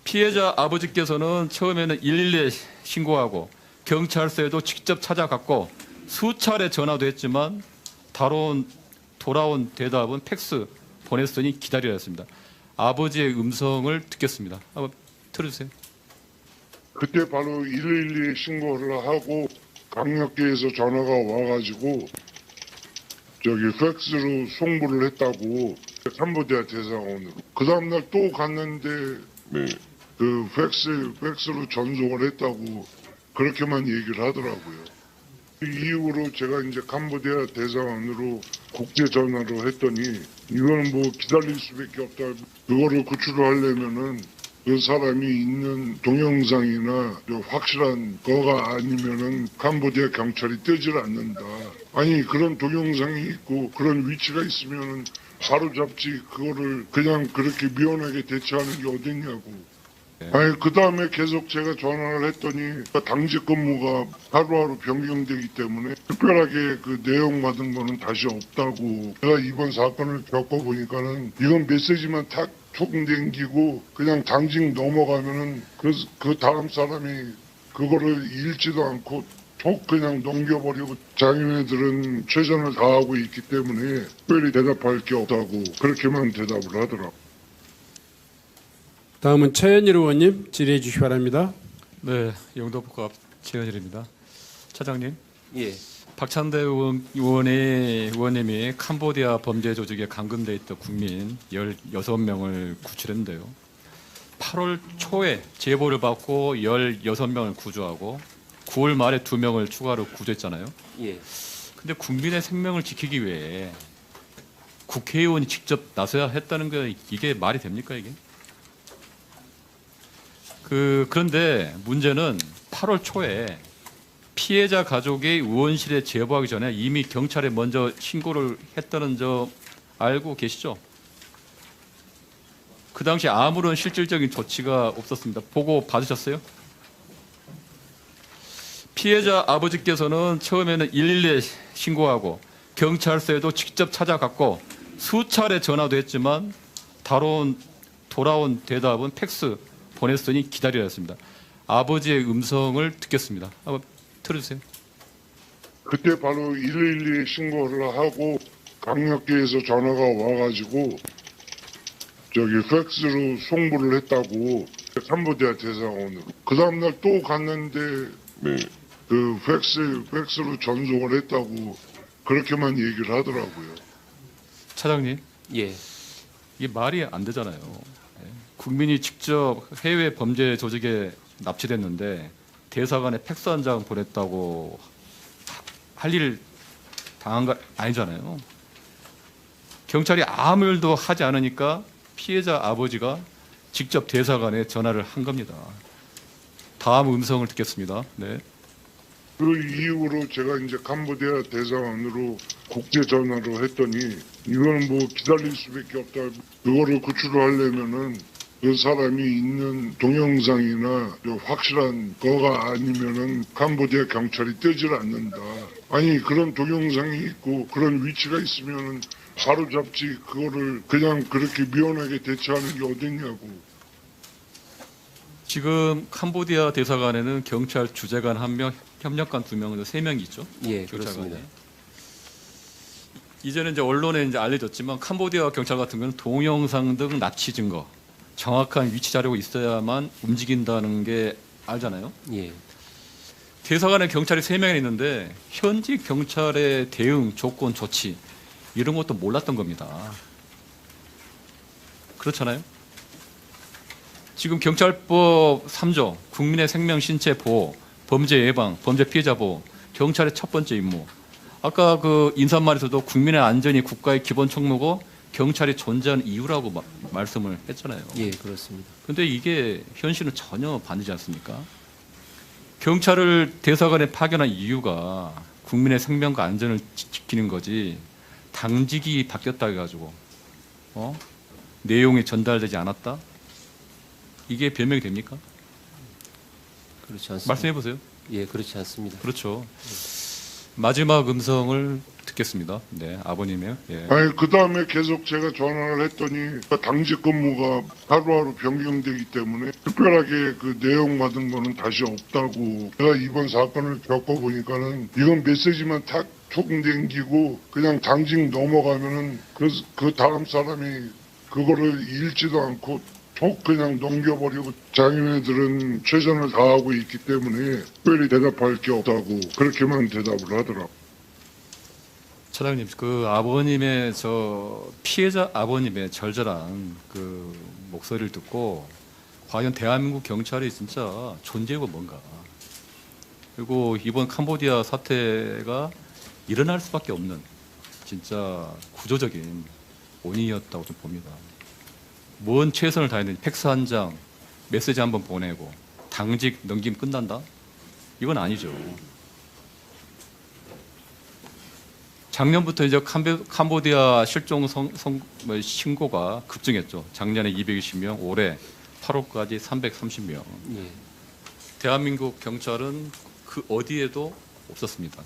피해자 아버지께서는 처음에는 112에 신고하고 경찰서에도 직접 찾아갔고 수차례 전화도 했지만 돌아온 대답은 팩스 보냈으니 기다려야 했습니다. 아버지의 음성을 듣겠습니다. 한번 틀어주세요. 그때 바로 112에 신고를 하고 강력계에서 전화가 와가지고 저기 팩스로 송부를 했다고 캄보디아 대사관으로. 그 다음날 또 갔는데 네. 그 팩스로 전송을 했다고 그렇게만 얘기를 하더라고요. 그 이후로 제가 이제 캄보디아 대사관으로 국제 전화로 했더니 이거는 뭐 기다릴 수밖에 없다. 그거를 구출을 하려면은 그 사람이 있는 동영상이나 확실한 거가 아니면은 캄보디아 경찰이 뜨질 않는다. 아니 그런 동영상이 있고 그런 위치가 있으면은 바로 잡지 그거를 그냥 그렇게 미연하게 대처하는 게 어딨냐고. 아니 그 다음에 계속 제가 전화를 했더니 당직 근무가 하루하루 변경되기 때문에 특별하게 그 내용 받은 거는 다시 없다고. 제가 이번 사건을 겪어보니까는 이건 메시지만 탁 촉땡기고 그냥 당직 넘어가면은 그 다음 사람이 그거를 읽지도 않고 톡 그냥 넘겨버리고 자기네들은 최선을 다하고 있기 때문에 특별히 대답할 게 없다고 그렇게만 대답을 하더라고. 다음은 최현일 의원님 질의해 주시기 바랍니다. 네, 영도북합 최현일입니다. 차장님, 예. 박찬대 의원님이 캄보디아 범죄 조직에 감금돼 있던 국민 16명을 구출했는데요. 8월 초에 제보를 받고 16명을 구조하고 9월 말에 2명을 추가로 구조했잖아요. 예. 근데 국민의 생명을 지키기 위해 국회의원이 직접 나서야 했다는 게 이게 말이 됩니까 이게? 그런데 문제는 8월 초에 피해자 가족이 의원실에 제보하기 전에 이미 경찰에 먼저 신고를 했다는 점 알고 계시죠? 그 당시 아무런 실질적인 조치가 없었습니다. 보고 받으셨어요? 피해자 아버지께서는 처음에는 112에 신고하고 경찰서에도 직접 찾아갔고 수차례 전화도 했지만 돌아온 대답은 팩스 보냈으니 기다려야 했습니다. 아버지의 음성을 듣겠습니다. 한번 틀어주세요. 그때 바로 112에 신고를 하고 강력계에서 전화가 와가지고 저기 팩스로 송부를 했다고 캄보디아 대사관으로. 그 다음날 또 갔는데 네. 그 팩스로 전송을 했다고 그렇게만 얘기를 하더라고요. 차장님, 예. 이게 말이 안 되잖아요. 국민이 직접 해외 범죄 조직에 납치됐는데 대사관에 팩스 한 장 보냈다고 할 일을 당한 거 아니잖아요. 경찰이 아무 일도 하지 않으니까 피해자 아버지가 직접 대사관에 전화를 한 겁니다. 다음 음성을 듣겠습니다. 네. 그 이후로 제가 이제 캄보디아 대사관으로 국제 전화로 했더니 이거는 뭐 기다릴 수밖에 없다. 그거를 구출을 하려면은 그 사람이 있는 동영상이나 확실한 거가 아니면은 캄보디아 경찰이 뜨질 않는다. 아니 그런 동영상이 있고 그런 위치가 있으면은 바로 잡지 그거를 그냥 그렇게 미연하게 대처하는 게 어딨냐고. 지금 캄보디아 대사관에는 경찰 주재관 1명, 협력관 2명, 3명이 있죠. 예, 경찰관에. 그렇습니다. 이제는 이제 언론에 이제 알려졌지만 캄보디아 경찰 같은 경우는 동영상 등 납치 증거, 정확한 위치 자료가 있어야만 움직인다는 게 알잖아요. 예. 대사관에 경찰이 3명이 있는데 현지 경찰의 대응, 조건, 조치 이런 것도 몰랐던 겁니다. 그렇잖아요. 지금 경찰법 3조 국민의 생명, 신체 보호, 범죄 예방, 범죄 피해자 보호, 경찰의 첫 번째 임무. 아까 그 인사말에서도 국민의 안전이 국가의 기본 총무고 경찰이 존재하는 이유라고 말씀을 했잖아요. 예, 그렇습니다. 그런데 이게 현실은 전혀 반대지 않습니까? 경찰을 대사관에 파견한 이유가 국민의 생명과 안전을 지키는 거지 당직이 바뀌었다 해가지고 내용이 전달되지 않았다? 이게 변명이 됩니까? 그렇지 않습니다. 말씀해 보세요. 예, 그렇지 않습니다. 그렇죠. 마지막 음성을 듣겠습니다. 듣겠습니다. 네, 아버님의 예. 아니 그 다음에 계속 제가 전화를 했더니 당직 근무가 하루하루 변경되기 때문에 특별하게 그 내용 받은 거는 다시 없다고. 제가 이번 사건을 겪어보니까는 이건 메시지만 탁 촉땡기고 그냥 당직 넘어가면은 그 다음 사람이 그거를 읽지도 않고 톡 그냥 넘겨버리고 자기네들은 최선을 다하고 있기 때문에 특별히 대답할 게 없다고 그렇게만 대답을 하더라고요. 차장님, 그 아버님의 피해자 아버님의 절절한 그 목소리를 듣고 과연 대한민국 경찰이 진짜 존재가 뭔가, 그리고 이번 캄보디아 사태가 일어날 수밖에 없는 진짜 구조적인 원인이었다고 좀 봅니다. 뭔 최선을 다했는지 팩스 한 장, 메시지 한 번 보내고 당직 넘기면 끝난다? 이건 아니죠. 작년부터 이제 캄보디아 실종 신고가 급증했죠. 작년에 220명, 올해 8월까지 330명. 예. 대한민국 경찰은 그 어디에도 없었습니다.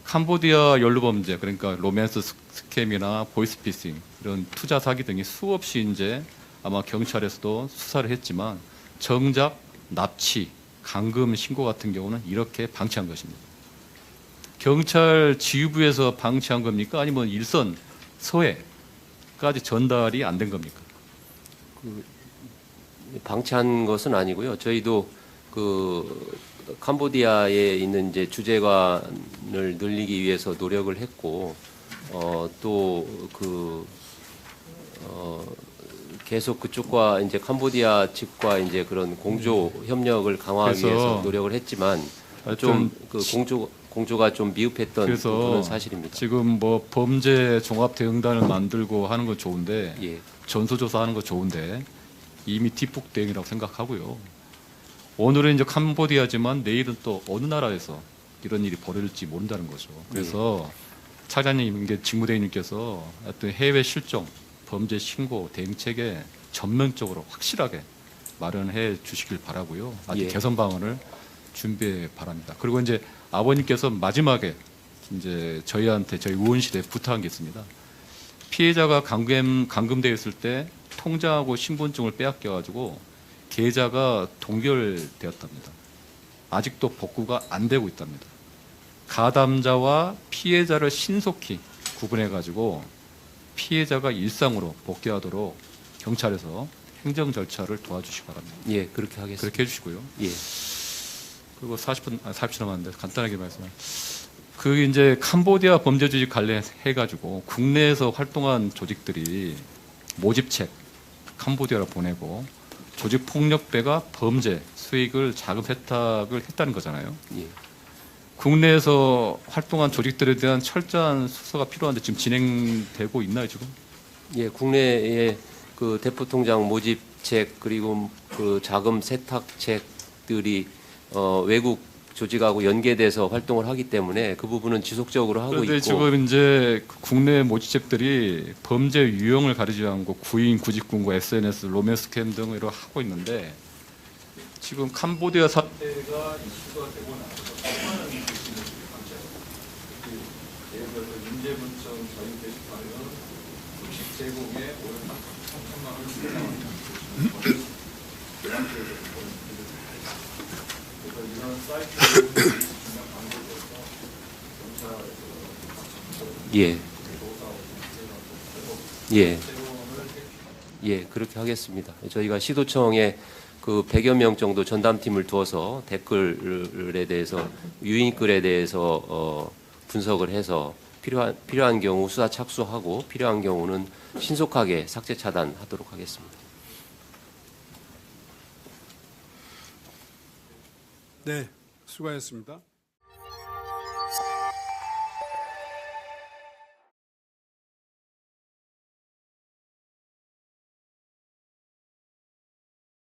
캄보디아 연루범죄, 그러니까 로맨스 스캠이나 보이스피싱, 이런 투자 사기 등이 수없이 이제 아마 경찰에서도 수사를 했지만 정작 납치, 감금 신고 같은 경우는 이렇게 방치한 것입니다. 경찰 지휘부에서 방치한 겁니까? 아니면 일선 서해까지 전달이 안 된 겁니까? 방치한 것은 아니고요. 저희도 그 캄보디아에 있는 이제 주재관을 늘리기 위해서 노력을 했고, 계속 그쪽과 이제 캄보디아 측과 이제 그런 공조 협력을 강화하기 그래서 위해서 노력을 했지만 좀 그 공조가 좀 미흡했던 그런 사실입니다. 지금 뭐 범죄 종합 대응단을 만들고 하는 건 좋은데, 예. 전수조사하는 거 좋은데 이미 뒷북 대응이라고 생각하고요. 오늘은 이제 캄보디아지만 내일은 또 어느 나라에서 이런 일이 벌어질지 모른다는 거죠. 그래서 차장님, 이게 직무대행님께서 어떤 해외 실종, 범죄 신고 대응체계 전면적으로 확실하게 마련해 주시길 바라고요. 아직 예. 개선 방안을 준비해 바랍니다. 그리고 이제 아버님께서 마지막에 이제 저희한테 저희 의원실에 부탁한 게 있습니다. 피해자가 감금되어 있을 때 통장하고 신분증을 빼앗겨가지고 계좌가 동결되었답니다. 아직도 복구가 안 되고 있답니다. 가담자와 피해자를 신속히 구분해가지고 피해자가 일상으로 복귀하도록 경찰에서 행정 절차를 도와주시기 바랍니다. 예, 그렇게 하겠습니다. 그렇게 해주시고요. 예. 그리고 40초 남았는데 간단하게 말씀을. 그 이제 캄보디아 범죄 조직 관련해가지고 국내에서 활동한 조직들이 모집책 캄보디아로 보내고 조직 폭력배가 범죄 수익을 자금 세탁을 했다는 거잖아요. 예. 국내에서 활동한 조직들에 대한 철저한 수사가 필요한데 지금 진행되고 있나요 지금? 예, 국내에 그 대포통장 모집책 그리고 그 자금 세탁책들이 외국 조직하고 연계돼서 활동을 하기 때문에 그 부분은 지속적으로 하고 그런데 있고. 지금 이제 국내 모집책들이 범죄 유형을 가리지 않고 구인, 구직군고, SNS, 로맨스 스캠 등으로 하고 있는데 지금 캄보디아 사태가 이슈가 되고 나서 수많은 의심을 방치하고 예를 들어서 인재분청 자유 게시판은 급식 제공에 오늘 3천만 원을 주장합니다. 그래서 이런 사이트를 예. 예. 예, 그렇게 하겠습니다. 저희가 시도청에 그 100여 명 정도 전담팀을 두어서 댓글에 대해서 유인글에 대해서 분석을 해서 필요한 경우 수사 착수하고 필요한 경우는 신속하게 삭제 차단하도록 하겠습니다. 네, 수고하셨습니다.